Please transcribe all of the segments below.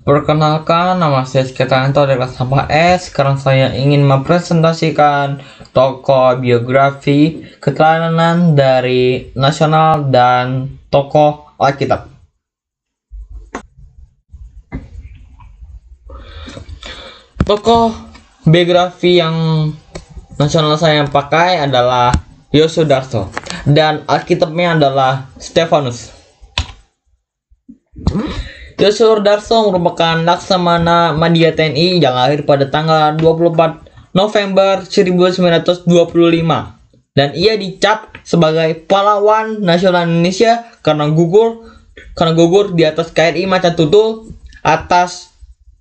Perkenalkan, nama saya Sekitarento dari kelas sampah S. Sekarang saya ingin mempresentasikan tokoh biografi keteladanan dari nasional dan tokoh Alkitab. Tokoh biografi yang nasional saya pakai adalah Yosudarso dan Alkitabnya adalah Stefanus. Yosudarso merupakan Laksamana Madya TNI yang lahir pada tanggal 24 November 1925 dan ia dicap sebagai pahlawan nasional Indonesia karena gugur di atas KRI Macan Tutul atas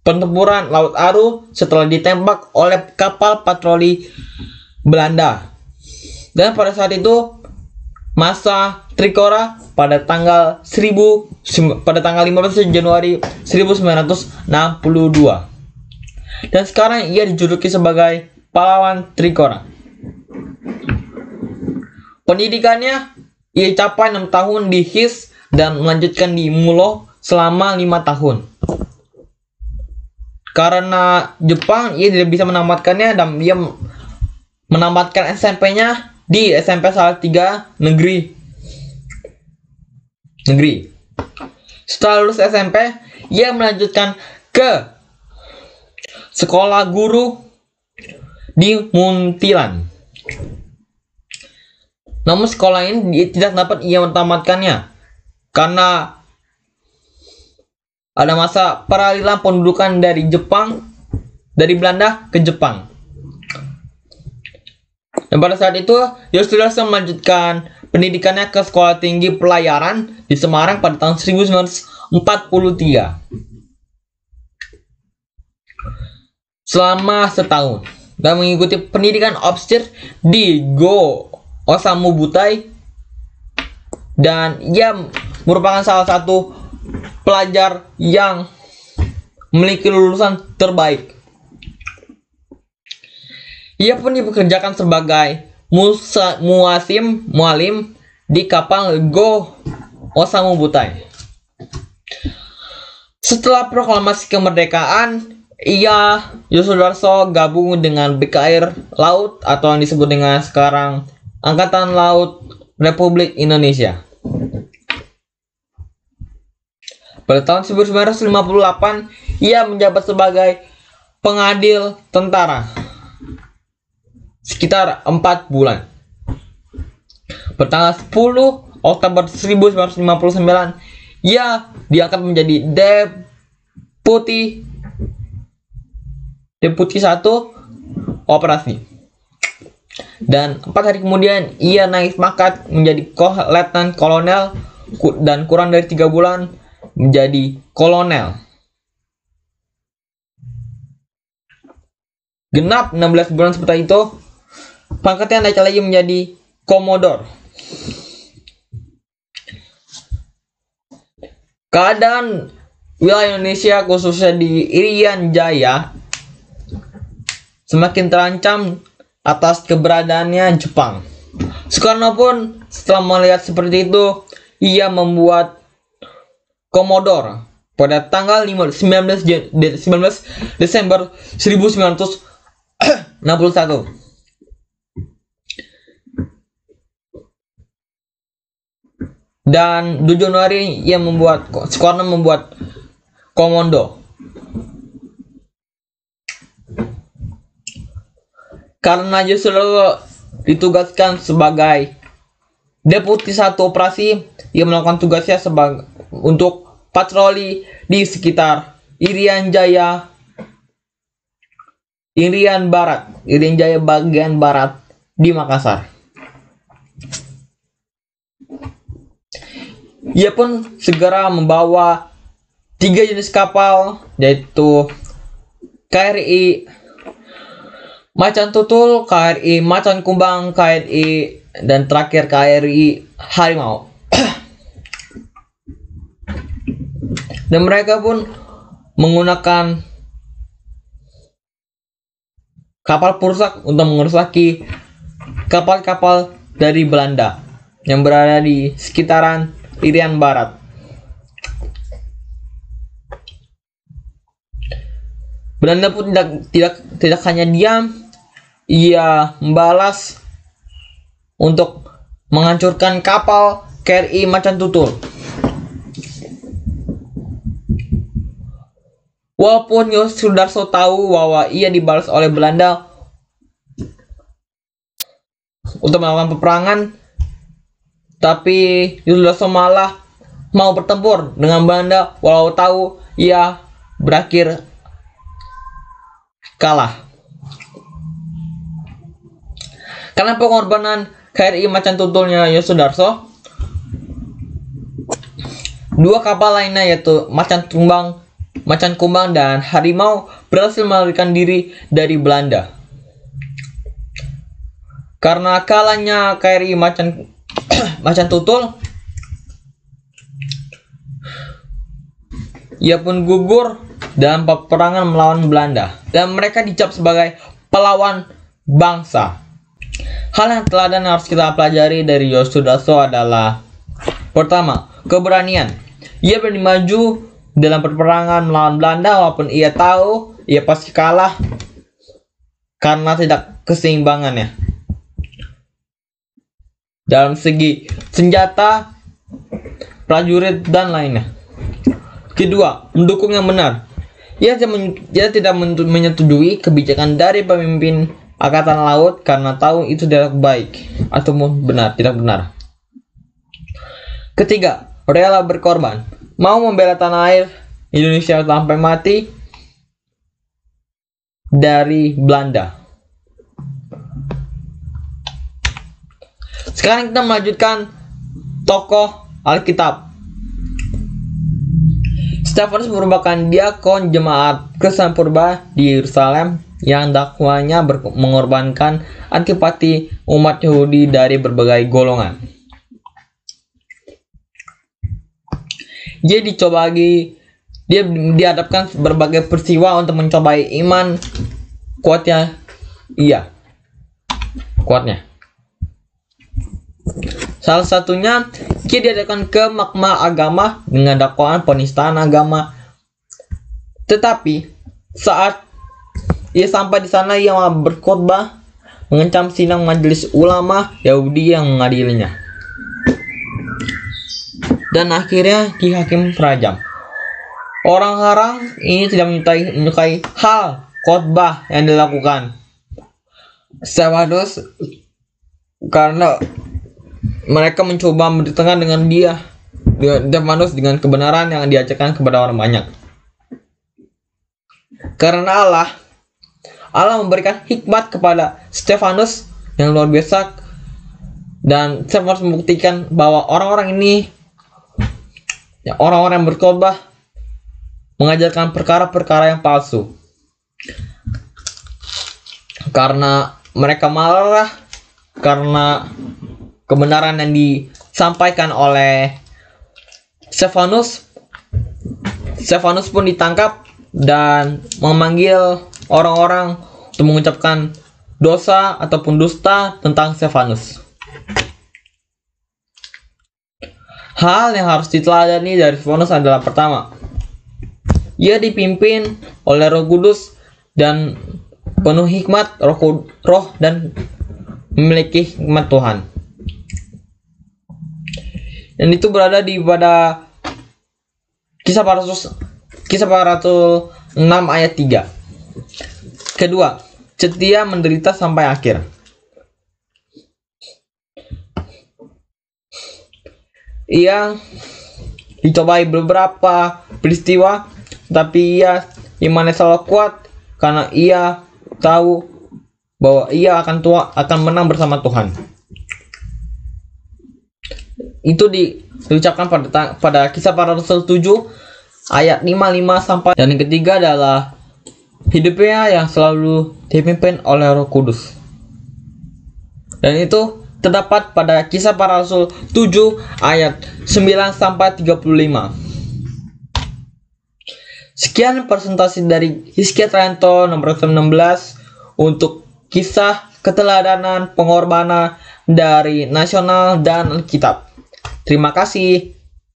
pertempuran Laut Aru setelah ditembak oleh kapal patroli Belanda. Dan pada saat itu masa Trikora pada tanggal 15 Januari 1962. Dan sekarang ia dijuluki sebagai pahlawan Trikora. Pendidikannya ia capai 6 tahun di HIS dan melanjutkan di MULO selama 5 tahun. Karena Jepang ia tidak bisa menamatkannya dan ia menamatkan SMP-nya di SMP Salatiga Negeri. Setelah lulus SMP, ia melanjutkan ke sekolah guru di Muntilan. Namun sekolah ini tidak dapat ia menamatkannya karena ada masa peralihan pendudukan dari Belanda ke Jepang. Dan pada saat itu, Yosudarso melanjutkan pendidikannya ke Sekolah Tinggi Pelayaran di Semarang pada tahun 1943. Selama setahun dan mengikuti pendidikan obstir di Go Osamu Butai, dan ia merupakan salah satu pelajar yang memiliki lulusan terbaik. Ia pun dipekerjakan sebagai mualim di kapal Go Osamu Butai. Setelah proklamasi kemerdekaan, Yosudarso gabung dengan BKR Laut atau yang disebut dengan sekarang Angkatan Laut Republik Indonesia. Pada tahun 1958, ia menjabat sebagai pengadil tentara sekitar 4 bulan. Pada 10 Oktober 1959, ia diangkat menjadi Deputi 1 Operasi. Dan 4 hari kemudian ia naik pangkat menjadi Letnan Kolonel dan kurang dari 3 bulan menjadi Kolonel. Genap 16 bulan setelah itu, pangkatnya naik lagi menjadi Komodor. Keadaan wilayah Indonesia khususnya di Irian Jaya semakin terancam atas keberadaannya Jepang. Soekarno pun setelah melihat seperti itu, ia membuat Komodor pada tanggal 19 Desember 1961. Dan 2 Januari Soekarno membuat Komando. Karena Yosudarso ditugaskan sebagai Deputi 1 Operasi, ia melakukan tugasnya untuk patroli di sekitar Irian Jaya bagian barat di Makassar. Ia pun segera membawa 3 jenis kapal, yaitu KRI Macan Tutul, KRI Macan Kumbang, KRI dan terakhir KRI Harimau. Dan mereka pun menggunakan kapal perusak untuk mengerusakan kapal-kapal dari Belanda yang berada di sekitaran Irian Barat. Belanda pun tidak hanya diam, ia membalas untuk menghancurkan kapal KRI Macan Tutul. Walaupun Yos Sudarso tahu bahwa ia dibalas oleh Belanda untuk melakukan peperangan, tapi Yos Sudarso malah mau bertempur dengan Belanda walau tahu ia berakhir kalah. Karena pengorbanan KRI Macan Tutulnya Yos Sudarso, dua kapal lainnya yaitu Macan Kumbang dan Harimau berhasil melarikan diri dari Belanda. Karena kalahnya KRI Macan Tutul, ia pun gugur dalam peperangan melawan Belanda dan mereka dicap sebagai pahlawan bangsa. Hal yang teladan yang harus kita pelajari dari Yos Sudarso adalah: pertama, keberanian. Ia berani maju dalam peperangan melawan Belanda walaupun ia tahu ia pasti kalah karena tidak keseimbangannya dalam segi senjata, prajurit, dan lainnya. Kedua, mendukung yang benar. Ia tidak menyetujui kebijakan dari pemimpin Angkatan Laut karena tahu itu tidak baik ataupun tidak benar. Ketiga, rela berkorban. Mau membela tanah air Indonesia sampai mati dari Belanda. Sekarang kita melanjutkan tokoh Alkitab. Stefanus merupakan diakon jemaat Kristen Purba di Yerusalem yang dakwanya mengorbankan antipati umat Yahudi dari berbagai golongan. Dia dihadapkan berbagai peristiwa untuk mencobai iman kuatnya. Salah satunya, dia dihadapkan ke mahkamah agama dengan dakwaan penistaan agama. Tetapi saat ia sampai di sana, ia berkhotbah mengancam sidang majelis ulama Yahudi yang mengadilinya. Dan akhirnya dihakim rajam. Orang-orang ini tidak menyukai hal khotbah yang dilakukan Stefanus karena mereka mencoba bertengkar dengan Stefanus dengan kebenaran yang diajarkan kepada orang banyak. Karena Allah memberikan hikmat kepada Stefanus yang luar biasa, dan Stefanus membuktikan bahwa orang-orang yang berkhotbah mengajarkan perkara-perkara yang palsu. Karena mereka marah karena kebenaran yang disampaikan oleh Stefanus pun ditangkap dan memanggil orang-orang untuk mengucapkan dosa ataupun dusta tentang Stefanus. Hal yang harus diteladani dari Stefanus adalah: pertama, ia dipimpin oleh Roh Kudus dan penuh hikmat roh dan memiliki hikmat Tuhan. Dan itu berada pada Kisah Para Rasul 6 ayat 3. Kedua, setia menderita sampai akhir. Ia dicobai beberapa peristiwa, tapi imannya selalu kuat karena ia tahu bahwa ia akan menang bersama Tuhan. Itu diucapkan pada Kisah Para Rasul 7 ayat 55 sampai. Dan yang ketiga adalah hidupnya yang selalu dipimpin oleh Roh Kudus. Dan itu terdapat pada Kisah Para Rasul 7 ayat 9 sampai 35. Sekian presentasi dari Hizkia Trianto nomor 16 untuk kisah keteladanan pengorbanan dari nasional dan Alkitab. Terima kasih.